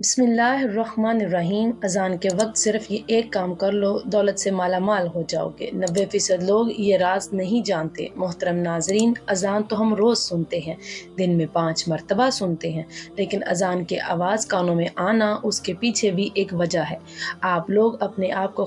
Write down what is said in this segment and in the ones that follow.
बिस्मिल्लाहिर्रहमानिर्रहीम। अजान के वक्त सिर्फ ये एक काम कर लो, दौलत से माला माल हो जाओगे। 90% लोग ये राज नहीं जानते। मोहतरम नाजरीन, अजान तो हम रोज़ सुनते हैं, दिन में 5 मरतबा सुनते हैं, लेकिन अजान के आवाज़ कानों में आना, उसके पीछे भी एक वजह है। आप लोग अपने आप को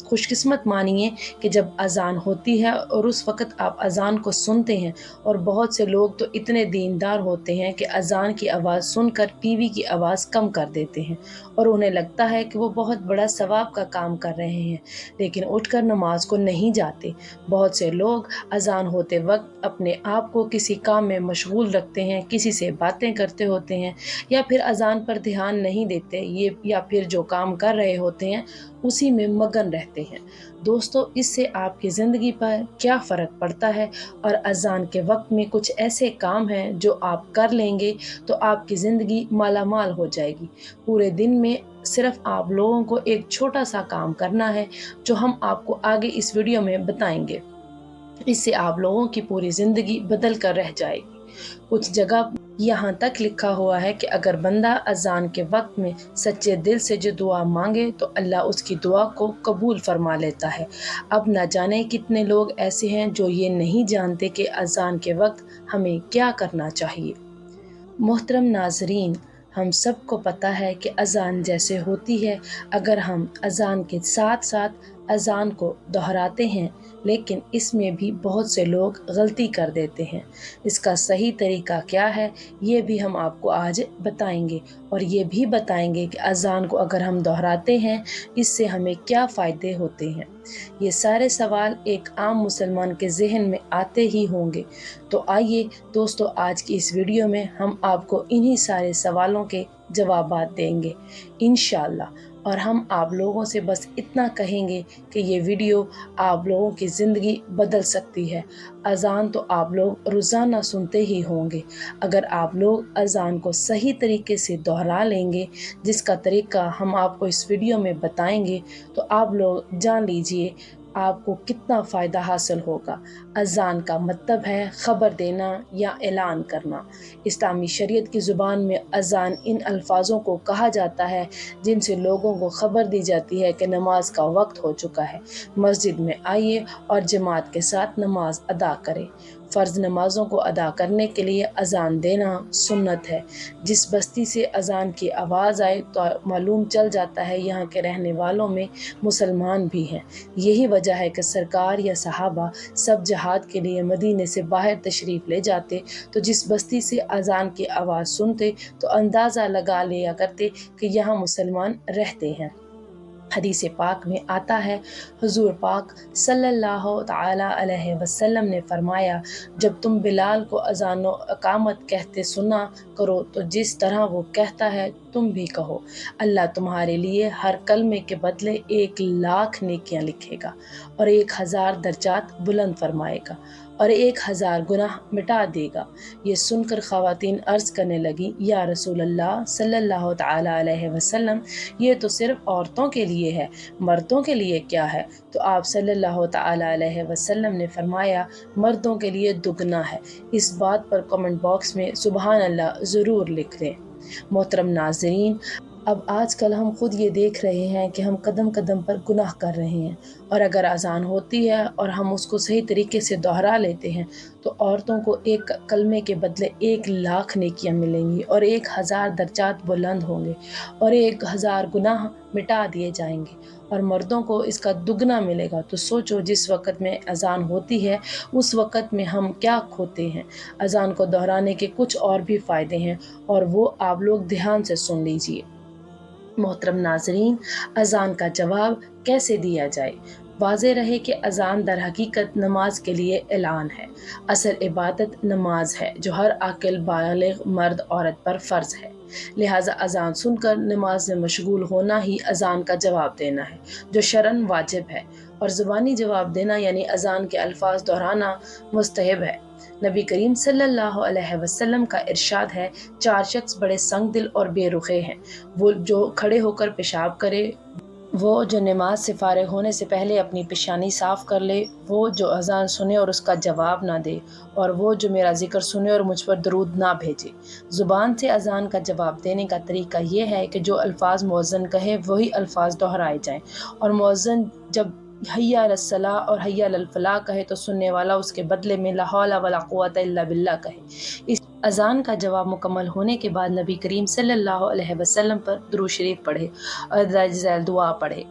खुशकिस्मत मानिए कि जब अजान होती है और उस वक़्त आप अजान को सुनते हैं। और बहुत से लोग तो इतने दीनदार होते हैं कि अजान की आवाज़ सुनकर टीवी की आवाज़ कम कर देते हैं और उन्हें लगता है कि वो बहुत बड़ा सवाब का काम कर रहे हैं, लेकिन उठकर नमाज को नहीं जाते। बहुत से लोग अजान होते वक्त अपने आप को किसी काम में मशगूल रखते हैं, किसी से बातें करते होते हैं, या फिर अजान पर ध्यान नहीं देते, ये या फिर जो काम कर रहे होते हैं उसी में मगन रहते हैं। दोस्तों, इससे आपकी ज़िंदगी पर क्या फ़र्क पड़ता है? और अजान के वक्त में कुछ ऐसे काम हैं जो आप कर लेंगे तो आपकी ज़िंदगी मालामाल हो जाएगी। पूरे दिन में सिर्फ आप लोगों को एक छोटा सा काम करना है, जो हम आपको आगे इस वीडियो में बताएंगे। इससे आप लोगों की पूरी ज़िंदगी बदल कर रह जाएगी। कुछ जगह यहाँ तक लिखा हुआ है कि अगर बंदा अजान के वक्त में सच्चे दिल से जो दुआ मांगे तो अल्लाह उसकी दुआ को कबूल फरमा लेता है। अब न जाने कितने लोग ऐसे हैं जो ये नहीं जानते कि अजान के वक्त हमें क्या करना चाहिए। मोहतरम नाजरीन, हम सबको पता है कि अजान जैसे होती है, अगर हम अजान के साथ साथ अजान को दोहराते हैं, लेकिन इसमें भी बहुत से लोग गलती कर देते हैं। इसका सही तरीका क्या है, ये भी हम आपको आज बताएंगे, और ये भी बताएंगे कि अजान को अगर हम दोहराते हैं इससे हमें क्या फ़ायदे होते हैं। ये सारे सवाल एक आम मुसलमान के जहन में आते ही होंगे। तो आइए दोस्तों, आज की इस वीडियो में हम आपको इन्हीं सारे सवालों के जवाबात देंगे इंशाअल्लाह। और हम आप लोगों से बस इतना कहेंगे कि ये वीडियो आप लोगों की ज़िंदगी बदल सकती है। अजान तो आप लोग रोज़ाना सुनते ही होंगे। अगर आप लोग अजान को सही तरीके से दोहरा लेंगे, जिसका तरीका हम आपको इस वीडियो में बताएंगे, तो आप लोग जान लीजिए आपको कितना फ़ायदा हासिल होगा। अजान का मतलब है ख़बर देना या ऐलान करना। इस्लामी शरीयत की ज़ुबान में अजान इन अल्फाजों को कहा जाता है जिनसे लोगों को ख़बर दी जाती है कि नमाज का वक्त हो चुका है। मस्जिद में आइए और जमात के साथ नमाज अदा करें। फ़र्ज़ नमाज़ों को अदा करने के लिए अजान देना सुन्नत है। जिस बस्ती से अजान की आवाज़ आए तो मालूम चल जाता है यहाँ के रहने वालों में मुसलमान भी हैं। यही वजह है कि सरकार या सहाबा सब जहाद के लिए मदीने से बाहर तशरीफ़ ले जाते, तो जिस बस्ती से अजान की आवाज़ सुनते तो अंदाज़ा लगा लिया करते कि यहाँ मुसलमान रहते हैं। हदीस पाक में आता है, हुजूर पाक सल्लल्लाहु ताला अलैहि वसल्लम ने फरमाया, जब तुम बिलाल को अज़ान व अकामत कहते सुना करो तो जिस तरह वो कहता है तुम भी कहो। अल्लाह तुम्हारे लिए हर कलमे के बदले 1,00,000 नेकियां लिखेगा और 1,000 दर्जात बुलंद फरमाएगा और 1,000 गुनाह मिटा देगा। ये सुनकर ख़वातीन अर्ज़ करने लगी, या रसूल अल्लाह सल्लल्लाहु ताला अलैहि वसल्लम, ये तो सिर्फ़ औरतों के लिए है, मर्दों के लिए क्या है? तो आप सल्लल्लाहु ताला अलैहि वसल्लम ने फरमाया, मर्दों के लिए दुगना है। इस बात पर कमेंट बॉक्स में सुबहान अल्लाह ज़रूर लिख दें। मोहतरम नाज़रीन, अब आजकल हम खुद ये देख रहे हैं कि हम कदम कदम पर गुनाह कर रहे हैं, और अगर अज़ान होती है और हम उसको सही तरीके से दोहरा लेते हैं तो औरतों को एक कलमे के बदले 1,00,000 नेकियां मिलेंगी और 1,000 दर्जात बुलंद होंगे और 1,000 गुनाह मिटा दिए जाएंगे, और मर्दों को इसका दुगना मिलेगा। तो सोचो, जिस वक़्त में अज़ान होती है उस वक़्त में हम क्या खोते हैं। अज़ान को दोहराने के कुछ और भी फ़ायदे हैं, और वो आप लोग ध्यान से सुन लीजिए। मोहतरम नाजरीन, अज़ान का जवाब कैसे दिया जाए? वाज़े रहे कि अज़ान दर हकीकत नमाज के लिए ऐलान है। असल इबादत नमाज है जो हर आकिल बालिग मर्द औरत पर फ़र्ज़ है। लिहाजा अज़ान सुनकर नमाज में मशगूल होना ही अज़ान का जवाब देना है, जो शरन वाजिब है, और ज़ुबानी जवाब देना यानी अज़ान के अल्फाज दोहराना मुस्तहब है। नबी करीम सल्लल्लाहु अलैहि वसल्लम का इरशाद है, 4 शख्स बड़े संग दिल और बेरुखे हैं, वो जो खड़े होकर पेशाब करे, وہ جو نماز سے فارغ ہونے سے پہلے اپنی پیشانی صاف کر لے، وہ جو اذان سنے اور اس کا جواب نہ دے، اور وہ جو میرا ذکر سنے اور مجھ پر درود نہ بھیجے۔ زبان سے اذان کا جواب دینے کا طریقہ یہ ہے کہ جو الفاظ مؤذن کہے وہی الفاظ دہرائے جائیں، اور مؤذن جب حی علی الصلاح اور حی علی الفلاح کہے تو سننے والا اس کے بدلے میں لا حول ولا قوت الا باللہ کہے۔ اس اذان کا جواب مکمل ہونے کے بعد نبی کریم صلی اللہ علیہ وسلم پر درود شریف پڑھے اور درج ذیل دعا پڑھے۔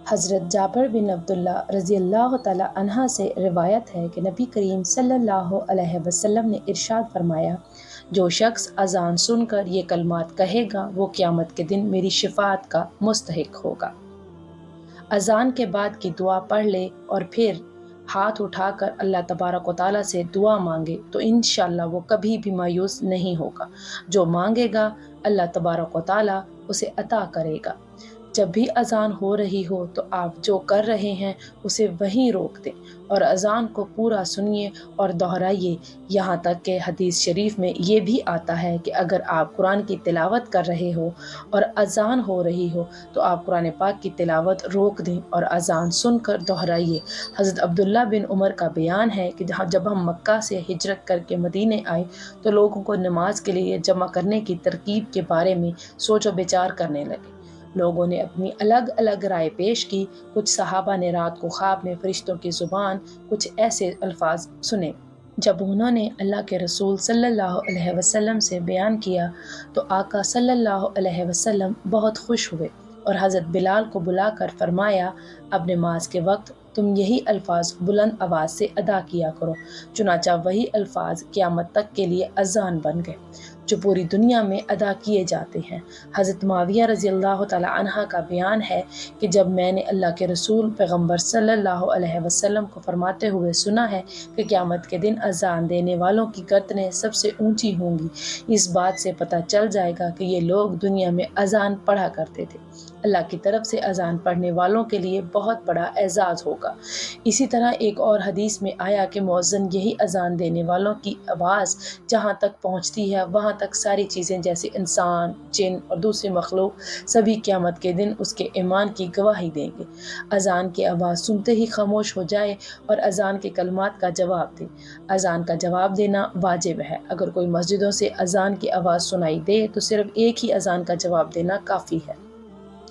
حضرت جابر بن عبداللہ رضی اللہ تعالی عنہ سے روایت ہے کہ نبی کریم صلی اللہ علیہ وسلم نے ارشاد فرمایا، جو شخص اذان سن کر یہ کلمات کہے گا وہ قیامت کے دن میری شفاعت کا مستحق ہوگا۔ اذان کے بعد کی دعا پڑھ لے اور پھر ہاتھ اٹھا کر اللہ تبارک و تعالیٰ سے دعا مانگے تو انشاءاللہ وہ کبھی بھی مایوس نہیں ہوگا۔ جو مانگے گا اللہ تبارک و تعالیٰ اسے عطا کرے گا۔ جب بھی اذان ہو رہی ہو تو آپ جو کر رہے ہیں اسے وہیں روک دیں اور اذان کو پورا سنیے اور دہرائیے، یہاں تک کہ حدیث شریف میں یہ بھی آتا ہے کہ اگر آپ قرآن کی تلاوت کر رہے ہو اور اذان ہو رہی ہو تو آپ قرآن پاک کی تلاوت روک دیں اور اذان سن کر دہرائیے۔ حضرت عبداللہ بن عمر کا بیان ہے کہ جب ہم مکہ سے ہجرت کر کے مدینے آئے تو لوگوں کو نماز کے لیے جمع کرنے کی ترکیب کے بارے میں سوچ و بچار کرنے لگے۔ لوگوں نے اپنی الگ الگ رائے پیش کی۔ کچھ صحابہ نے رات کو خواب میں فرشتوں کی زبان کچھ ایسے الفاظ سنے۔ جب انہوں نے اللہ کے رسول صلی اللہ علیہ وسلم سے بیان کیا تو آقا صلی اللہ علیہ وسلم بہت خوش ہوئے اور حضرت بلال کو بلا کر فرمایا، اب نماز کے وقت تم یہی الفاظ بلند آواز سے ادا کیا کرو۔ چنانچہ وہی الفاظ قیامت تک کے لیے اذان بن گئے جو پوری دنیا میں ادا کیے جاتے ہیں۔ حضرت معاویہ رضی اللہ تعالی عنہ کا بیان ہے کہ جب میں نے اللہ کے رسول پیغمبر صلی اللہ علیہ وسلم کو فرماتے ہوئے سنا ہے کہ قیامت کے دن اذان دینے والوں کی گردنیں سب سے اونچی ہوں گی، اس بات سے پتہ چل جائے گا کہ یہ لوگ دنیا میں اذان پڑھا کرتے تھے۔ اللہ کی طرف سے اذان پڑھنے والوں کے لیے بہت بڑا اعزاز ہوگا۔ اسی طرح ایک اور حدیث میں آیا کہ مؤذن یہی اذان دینے والوں کی آواز جہاں تک پہنچتی ہے وہاں تک ساری چیزیں جیسے انسان، جن اور دوسری مخلوق سبھی قیامت کے دن اس کے ایمان کی گواہی دیں گے۔ اذان کی آواز سنتے ہی خاموش ہو جائے اور اذان کے کلمات کا جواب دے۔ اذان کا جواب دینا واجب ہے۔ اگر کوئی مسجدوں سے اذان کی آواز سنائی دے تو صرف ایک ہی اذان کا جواب دینا کافی ہے۔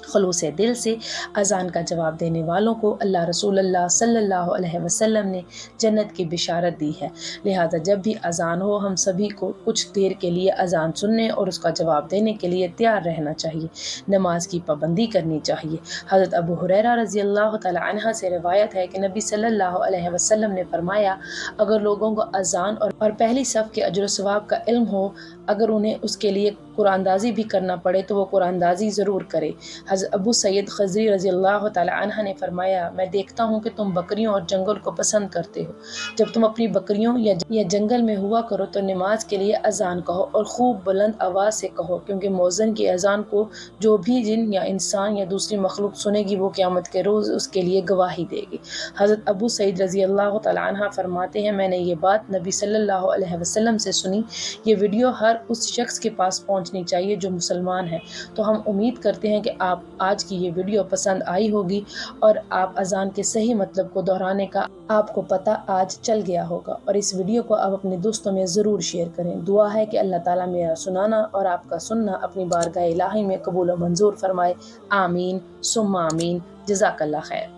خلوص دل سے اذان کا جواب دینے والوں کو اللہ رسول اللہ صلی اللہ علیہ وسلم نے جنت کی بشارت دی ہے۔ لہٰذا جب بھی اذان ہو ہم سبھی کو کچھ دیر کے لیے اذان سننے اور اس کا جواب دینے کے لیے تیار رہنا چاہیے۔ نماز کی پابندی کرنی چاہیے۔ حضرت ابو ہریرہ رضی اللہ تعالی عنہ سے روایت ہے کہ نبی صلی اللہ علیہ وسلم نے فرمایا، اگر لوگوں کو اذان اور پہلی صف کے اجر و ثواب کا علم ہو، اگر انہیں اس کے لیے قرآن دازی بھی کرنا پڑے تو وہ قرآن دازی ضرور کرے۔ حضرت ابو سعید خضری رضی اللہ تعالی عنہ نے فرمایا، میں دیکھتا ہوں کہ تم بکریوں اور جنگل کو پسند کرتے ہو۔ جب تم اپنی بکریوں یا جنگل میں ہوا کرو تو نماز کے لیے اذان کہو اور خوب بلند آواز سے کہو، کیونکہ مؤذن کی اذان کو جو بھی جن یا انسان یا دوسری مخلوق سنے گی وہ قیامت کے روز اس کے لیے گواہی دے گی۔ حضرت ابو سعید رضی اللہ تعالی عنہ فرماتے ہیں، میں نے یہ بات نبی صلی اللہ علیہ وسلم سے سنی۔ یہ ویڈیو ہر اس شخص کے پاس پہنچنی چاہیے جو مسلمان ہے۔ تو ہم امید کرتے ہیں کہ آپ آج کی یہ ویڈیو پسند آئی ہوگی اور آپ اذان کے صحیح مطلب کو دہرانے کا آپ کو پتہ آج چل گیا ہوگا، اور اس ویڈیو کو آپ اپنے دوستوں میں ضرور شیئر کریں۔ دعا ہے کہ اللہ تعالیٰ میرا سنانا اور آپ کا سننا اپنی بارگاہ الہی میں قبول و منظور فرمائے۔ آمین ثم آمین۔ جزاک اللہ خیر۔